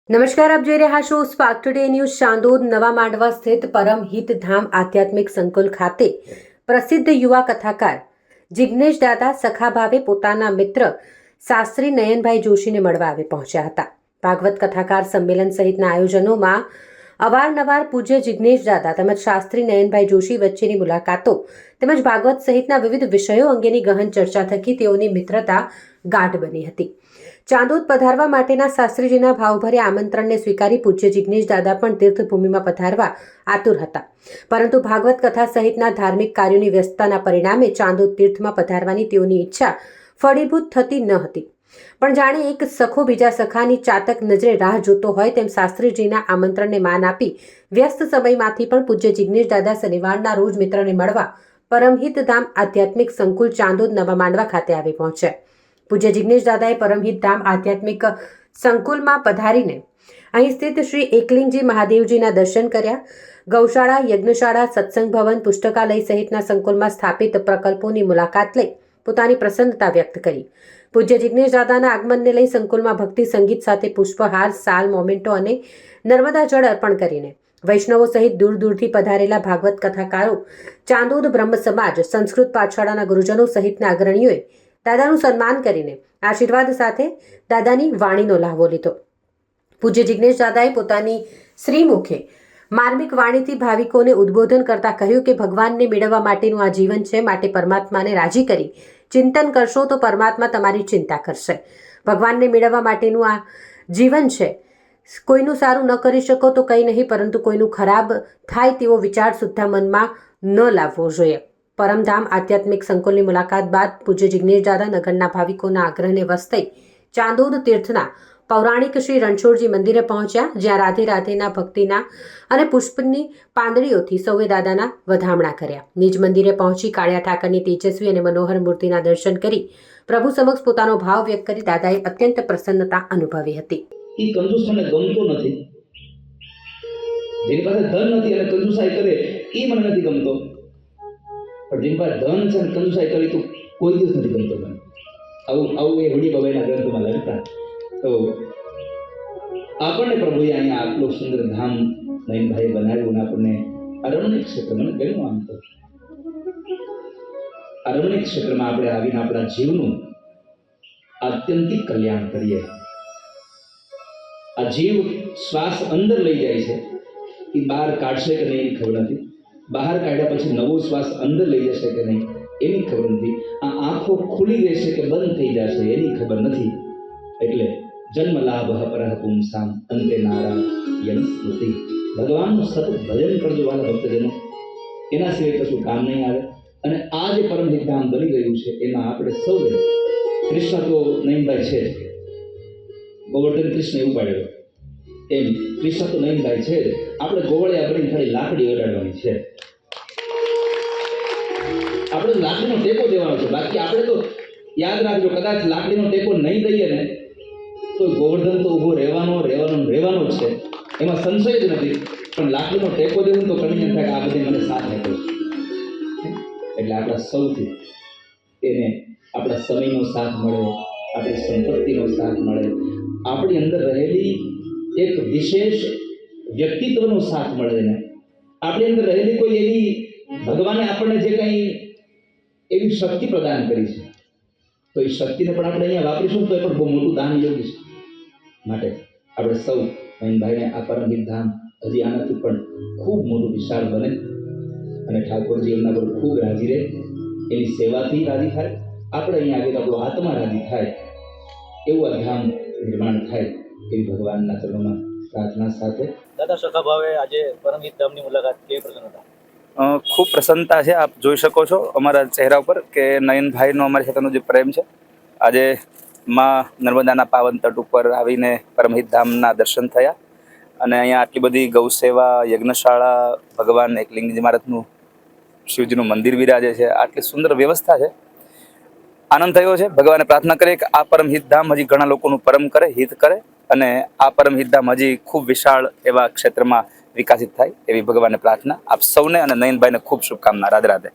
નમસ્કાર, આપ જોઈ રહ્યા છો સ્પાર્ક ટુડે ન્યૂઝ. ચાંદોદ નવા માંડવા સ્થિત પરમહિત ધામ આધ્યાત્મિક સંકુલ ખાતે પ્રસિદ્ધ યુવા કથાકાર જિગ્નેશ દાદા સખાભાવે પોતાના મિત્ર શાસ્ત્રી નયનભાઈ જોશીને મળવા આવી પહોંચ્યા હતા. ભાગવત કથાકાર સંમેલન સહિતના આયોજનોમાં અવારનવાર પૂજ્ય જિગ્નેશ દાદા તેમજ શાસ્ત્રી નયનભાઈ જોશી વચ્ચેની મુલાકાતો તેમજ ભાગવત સહિતના વિવિધ વિષયો અંગેની ગહન ચર્ચા થકી તેઓની મિત્રતા ગાઢ બની હતી. ચાંદોદ પધારવા માટેના શાસ્ત્રીજીના ભાવભર્યા આમંત્રણને સ્વીકારી પૂજ્ય જિગ્નેશ દાદા પણ તીર્થભૂમિમાં પધારવા આતુર હતા, પરંતુ ભાગવત કથા સહિતના ધાર્મિક કાર્યોની વ્યસ્તતાના પરિણામે ચાંદોદ તીર્થમાં પધારવાની તેઓની ઈચ્છા ફળીભૂત થતી ન હતી. પણ જાણે એક સખો બીજા સખાની ચાતક નજરે રાહ જોતો હોય તેમ શાસ્ત્રીજીના આમંત્રણને માન આપી વ્યસ્ત સમયમાંથી પણ પૂજ્ય જિગ્નેશ દાદા શનિવારના રોજ મિત્રને મળવા પરમહિત ધામ આધ્યાત્મિક સંકુલ ચાંદોદ નવા માંડવા ખાતે આવી પહોંચ્યા. પૂજ્ય જિગ્નેશ દાદાએ પરમહિત ધામ આધ્યાત્મિક સંકુલમાં પધારીને અહીં સ્થિત શ્રી એકલિંગજી મહાદેવજીના દર્શન કર્યા. ગૌશાળા, યજ્ઞશાળા, સત્સંગ ભવન, પુસ્તકાલય સહિતના સંકુલમાં સ્થાપિત પ્રકલ્પોની મુલાકાત લઈ પોતાની પ્રસન્નતા વ્યક્ત કરી. પૂજ્ય જિગ્નેશ દાદાના આગમનને લઈ સંકુલમાં ભક્તિ સંગીત સાથે પુષ્પહાર, સાલ, મોમેન્ટો અને નર્મદા જળ અર્પણ કરીને વૈષ્ણવો સહિત દૂર દૂરથી પધારેલા ભાગવત કથાકારો, ચાંદોદ બ્રહ્મ સમાજ, સંસ્કૃત પાઠશાળાના ગુરુજનો સહિતના અગ્રણીઓએ દાદાનું સન્માન કરીને આશીર્વાદ સાથે દાદાની વાણીનો લાહવો લીધો. પૂજ્ય જિગ્નેશ દાદાએ પોતાની શ્રીમુખે માર્મિક વાણીથી ભાવિકોને ઉદ્બોધન કરતા કહ્યું કે ભગવાનને મેળવવા માટેનું આ જીવન છે, માટે પરમાત્માને રાજી કરી ચિંતન કરશો તો પરમાત્મા તમારી ચિંતા કરશે. ભગવાનને મેળવવા માટેનું આ જીવન છે. કોઈનું સારું ન કરી શકો તો કંઈ નહીં, પરંતુ કોઈનું ખરાબ થાય તેવો વિચાર સુદ્ધા મનમાં ન લાવવો જોઈએ. પરમધામ આધ્યાત્મિક સંકુલની મુલાકાત બાદ પૂજ્ય જિગ્નેશ દાદા નગરના ભાવિકોના આગ્રહને વશ થઈ ચાંદોદ તીર્થના પૌરાણિક શ્રી રણછોડજી મંદિરે પહોંચ્યા, જ્યાં રાધે રાધેના ભક્તિના અને પુષ્પની પાંદડીઓથી સૌએ દાદાના વધામણા કર્યા. નિજ મંદિરે પહોંચી કાળિયા ઠાકરની તેજસ્વી અને મનોહર મૂર્તિના દર્શન કરી પ્રભુ સમક્ષ પોતાનો ભાવ વ્યક્ત કરી દાદાએ અત્યંત પ્રસન્નતા અનુભવી હતી. એ કંજૂસ મને ગમતો નથી. જેની પાસે ધન નથી અને કંજૂસાઈ કરે એ મને નથી ગમતો. પણ જેની પાસે ધન છે અને કંજૂસાઈ કરી તો કોઈ દિવસ નથી ગમતો મને. આવું એ હળી બબાઈના ગ્રંથોમાં લખતા. તો આપણને પ્રભુએ અહીંયા આટલું સુંદર ધામ નયનભાઈ બનાવ્યું. આપણને આ રમણીક ક્ષેત્ર મને ગમ્યું. આમ તો આ રમણીક ક્ષેત્રમાં આપણે આવીને આપણા જીવનું આત્યંતિક કલ્યાણ કરીએ. આ જીવ શ્વાસ અંદર લઈ જાય છે, એ બહાર કાઢશે કે નહીં એની ખબર નથી. બહાર કાઢ્યા પછી નવો શ્વાસ અંદર લઈ જશે કે નહીં એની ખબર નથી. આ આંખો ખુલી રહેશે કે બંધ થઈ જશે એની ખબર નથી. એટલે જન્મ લાભ પરહ પુંસામ અંતે નારાયણ સ્મૃતિ. ભગવાનનું સતત ભજન કરજો વાલા ભક્તજનો, એના સિવાય કશું કામ નહીં આવે. અને આ જે પરમહિત ધામ બની ગયું છે એમાં આપણે સૌએ, કૃષ્ણ તો નયનભાઈ છે, ગોવર્ધન કૃષ્ણ એવું પાડ્યો એમ કૃષ્ણ તો નયનભાઈ છે. આપણે ગોવળિયા ભરીને ખાલી લાકડી અડાડવાની છે. આપણે લાકડીનો ટેકો દેવાનો છે. બાકી આપણે તો યાદ રાખજો, કદાચ લાકડીનો ટેકો નહીં દઈએ ને તો ગોવર્ધન તો ઊભો રહેવાનો જ છે, એમાં સંશય જ નથી. પણ લાકડીનો ટેકો દેવું તો કણી થાય આ બધે મને સાથ આપ્યો. એટલે આપણા સૌથી એને આપણા સમયનો સાથ મળે, આપણી સંપત્તિનો સાથ મળે, આપણી અંદર રહેલી એક વિશેષ વ્યક્તિત્વનો સાથ મળે ને આપણી અંદર રહેલી કોઈ એવી ભગવાને આપણને જે કંઈ એવી શક્તિ પ્રદાન કરી છે, તો એ શક્તિને પણ આપણે અહીંયા વાપરીશું તો એ પણ બહુ મોટું દાન યોગ્ય છે. માટે આપણે સૌ નયનભાઈને આ પરમહિત ધામ હજી આનાથી પણ ખૂબ મોટું વિશાળ બને અને ઠાકોરજી એમના પર ખૂબ રાજી રહે, એની સેવાથી રાજી થાય, આપણે અહીંયા આગળ આપણો આત્મા રાજી થાય, એવું આ ધામ નિર્માણ થાય એવી ભગવાનના ચરણોમાં પ્રાર્થના સાથે. દાદા સખા ભાવે આજે પરમહિત ધામની મુલાકાત કેવી પ્રસન્નતા? ખૂબ પ્રસન્નતા છે. આપ જોઈ શકો છો અમારા ચહેરા ઉપર કે નયનભાઈનો અમારી સાથેનો જે પ્રેમ છે. આજે માં નર્મદાના પાવન તટ ઉપર આવીને પરમહિત ધામના દર્શન થયા અને અહીંયા આટલી બધી ગૌસેવા, યજ્ઞશાળા, ભગવાન એકલિંગજી મહારાજનું શિવજીનું મંદિર વિરાજે છે, આટલી સુંદર વ્યવસ્થા છે. આનંદ થયો છે. ભગવાને પ્રાર્થના કરીએ કે આ પરમહિત ધામ હજી ઘણા લોકોનું પરમ કરે, હિત કરે અને આ પરમહિત ધામ હજી ખૂબ વિશાળ એવા ક્ષેત્રમાં વિકસિત થાય એવી ભગવાનને પ્રાર્થના. આપ સૌને અને નયનભાઈને ખૂબ શુભકામના. રાધે રાધે.